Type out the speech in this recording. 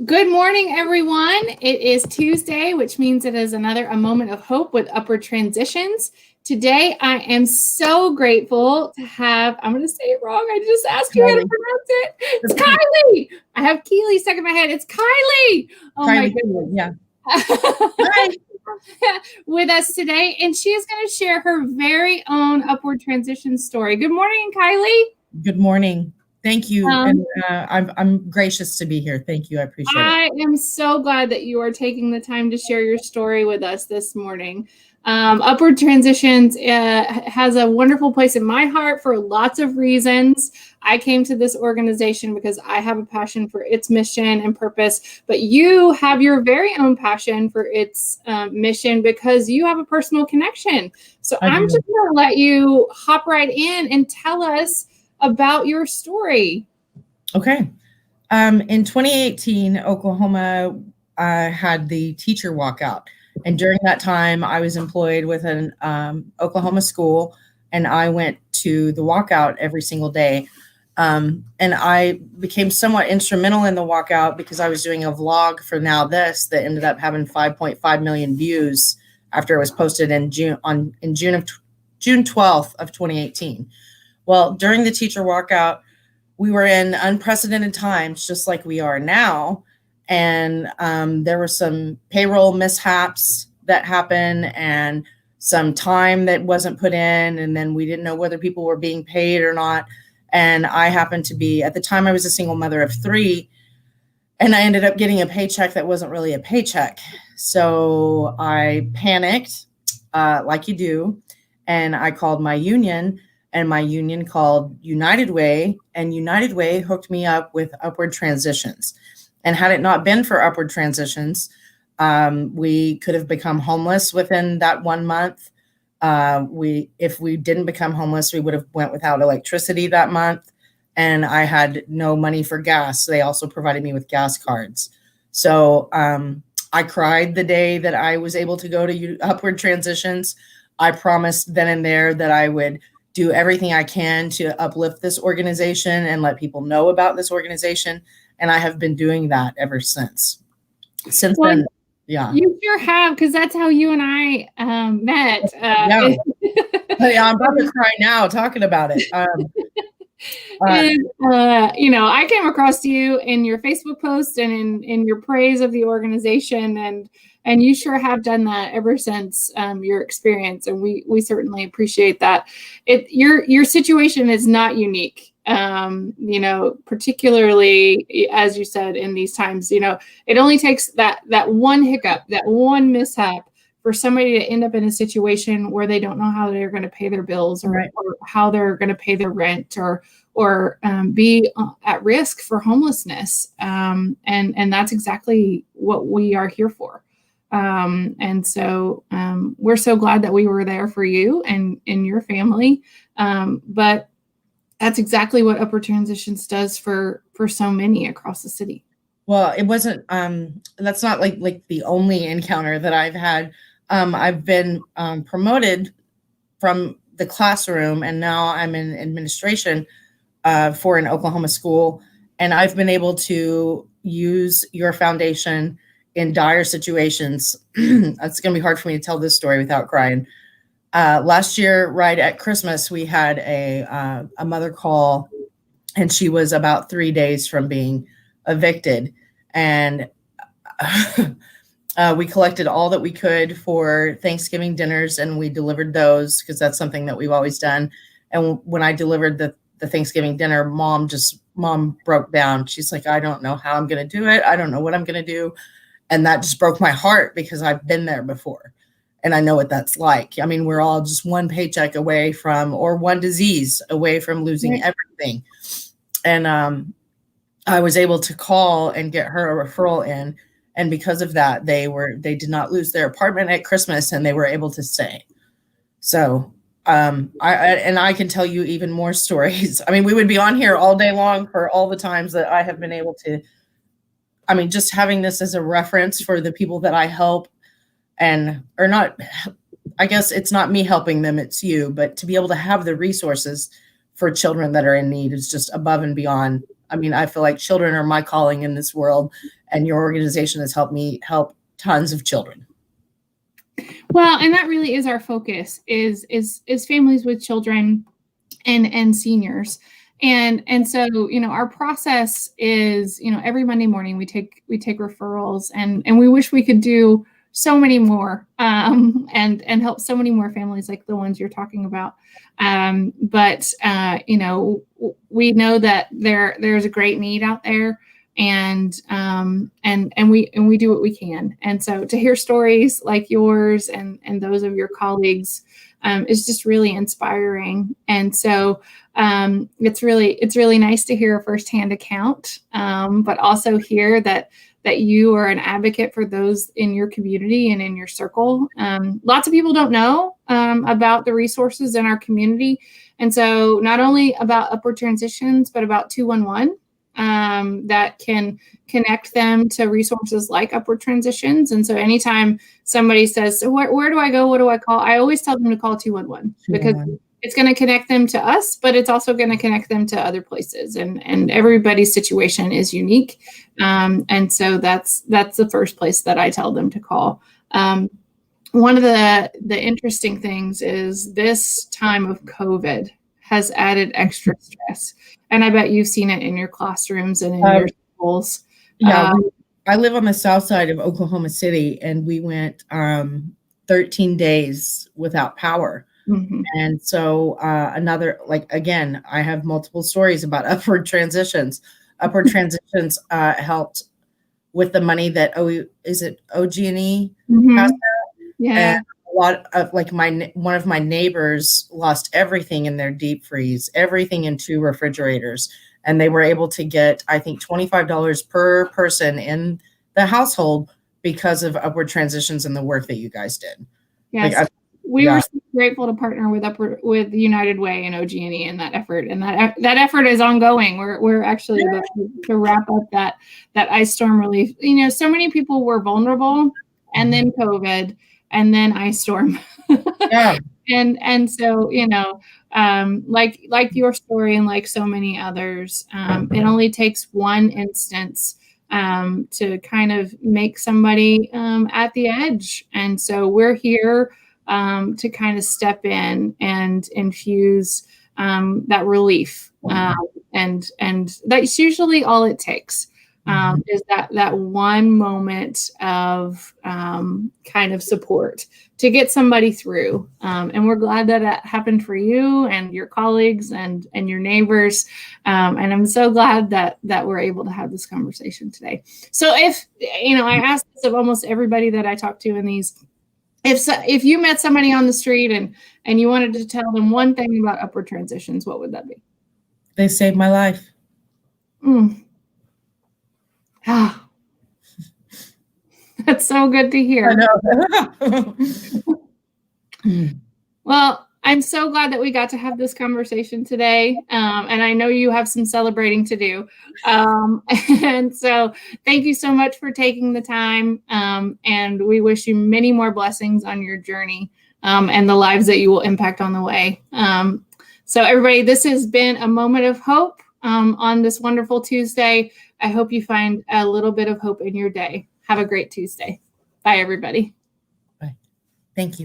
Good morning, everyone. It is Tuesday, which means it is a moment of hope with Upward Transitions. Today, I am so grateful to have, I'm going to say it wrong. I just asked you how to pronounce it. It's Kily. I have Kily stuck in my head. It's Kily. Oh my goodness. Yeah. With us today, and she is going to share her very own Upward Transition story. Good morning, Kily. Good morning. Thank you. And I'm gracious to be here. Thank you. I appreciate it. I am so glad that you are taking the time to share your story with us this morning. Upward Transitions has a wonderful place in my heart for lots of reasons. I came to this organization because I have a passion for its mission and purpose, but you have your very own passion for its mission because you have a personal connection. So I'm just going to let you hop right in and tell us about your story. Okay. In 2018, Oklahoma had the teacher walkout. And during that time, I was employed with an Oklahoma school, and I went to the walkout every single day. And I became somewhat instrumental in the walkout because I was doing a vlog for Now This that ended up having 5.5 million views after it was posted in June 12th of 2018. Well, during the teacher walkout, we were in unprecedented times, just like we are now. And there were some payroll mishaps that happened and some time that wasn't put in. And then we didn't know whether people were being paid or not. And I happened to be, at the time, I was a single mother of 3. And I ended up getting a paycheck that wasn't really a paycheck. So I panicked, like you do. And I called my union. And my union called United Way, and United Way hooked me up with Upward Transitions. And had it not been for Upward Transitions, we could have become homeless within that 1 month. If we didn't become homeless, we would have went without electricity that month. And I had no money for gas. They also provided me with gas cards. So I cried the day that I was able to go to Upward Transitions. I promised then and there that I would do everything I can to uplift this organization and let people know about this organization. And I have been doing that ever since. Since then, yeah. You sure have, because that's how you and I met. Yeah. I'm about to cry now talking about it. I came across you in your Facebook post and in your praise of the organization, and you sure have done that ever since your experience, and we certainly appreciate that. Your situation is not unique, particularly as you said in these times. It only takes that one hiccup, that one mishap, for somebody to end up in a situation where they don't know how they're going to pay their bills, or how they're going to pay their rent, or be at risk for homelessness. And that's exactly what we are here for. And so we're so glad that we were there for you and your family. But that's exactly what Upward Transitions does for so many across the city. Well, it wasn't, that's not like the only encounter that I've had. I've been promoted from the classroom, and now I'm in administration for an Oklahoma school. And I've been able to use your foundation in dire situations. It's going to be hard for me to tell this story without crying. Last year, right at Christmas, we had a mother call, and she was about 3 days from being evicted. And we collected all that we could for Thanksgiving dinners, and we delivered those because that's something that we've always done. And when I delivered the Thanksgiving dinner, mom broke down. She's like, I don't know how I'm going to do it. I don't know what I'm going to do. And that just broke my heart because I've been there before. And I know what that's like. I mean, we're all just one paycheck away from, or one disease away from losing everything. And I was able to call and get her a referral in. And because of that, they did not lose their apartment at Christmas, and they were able to stay. So I can tell you even more stories. I mean, we would be on here all day long for all the times that I have been able to. I mean, just having this as a reference for the people that I help, or not, I guess it's not me helping them, it's you, but to be able to have the resources for children that are in need is just above and beyond I mean, I feel like children are my calling in this world, and your organization has helped me help tons of children. Well, and that really is our focus is families with children and seniors. And so, our process is, every Monday morning we take referrals, and we wish we could do so many more, and help so many more families like the ones you're talking about. But we know that there's a great need out there, and we do what we can. And so to hear stories like yours and those of your colleagues is just really inspiring. And so it's really nice to hear a firsthand account, but also hear that you are an advocate for those in your community and in your circle. Lots of people don't know about the resources in our community. And so not only about Upward Transitions, but about 211 that can connect them to resources like Upward Transitions. And so anytime somebody says, so where do I go? What do I call? I always tell them to call 211 because it's going to connect them to us, but it's also going to connect them to other places. And everybody's situation is unique. And so that's the first place that I tell them to call. One of the interesting things is this time of COVID has added extra stress. And I bet you've seen it in your classrooms and in your schools. Yeah, I live on the south side of Oklahoma City, and we went 13 days without power. Mm-hmm. And so again, I have multiple stories about Upward Transitions. Upward Transitions helped with the money that is it OG&E? Mm-hmm. Yeah. And a lot of one of my neighbors lost everything in their deep freeze, everything in 2 refrigerators. And they were able to get, I think, $25 per person in the household because of Upward Transitions and the work that you guys did. Yes. We were so grateful to partner with United Way and OG&E in that effort. And that effort is ongoing. We're actually about to wrap up that ice storm relief. So many people were vulnerable, and then COVID, and then ice storm. Yeah. And so, like your story and like so many others, it only takes one instance to kind of make somebody at the edge. And so we're here to kind of step in and infuse that relief. And that's usually all it takes. Is that one moment of kind of support to get somebody through. And we're glad that happened for you and your colleagues and your neighbors. And I'm so glad that we're able to have this conversation today. So if, I ask this of almost everybody that I talk to in these, if you met somebody on the street and you wanted to tell them one thing about Upward Transitions, what would that be? They saved my life. That's so good to hear. I know. Well, I'm so glad that we got to have this conversation today. And I know you have some celebrating to do. And so thank you so much for taking the time. And we wish you many more blessings on your journey and the lives that you will impact on the way. So everybody, this has been a moment of hope on this wonderful Tuesday. I hope you find a little bit of hope in your day. Have a great Tuesday. Bye, everybody. Bye. Thank you.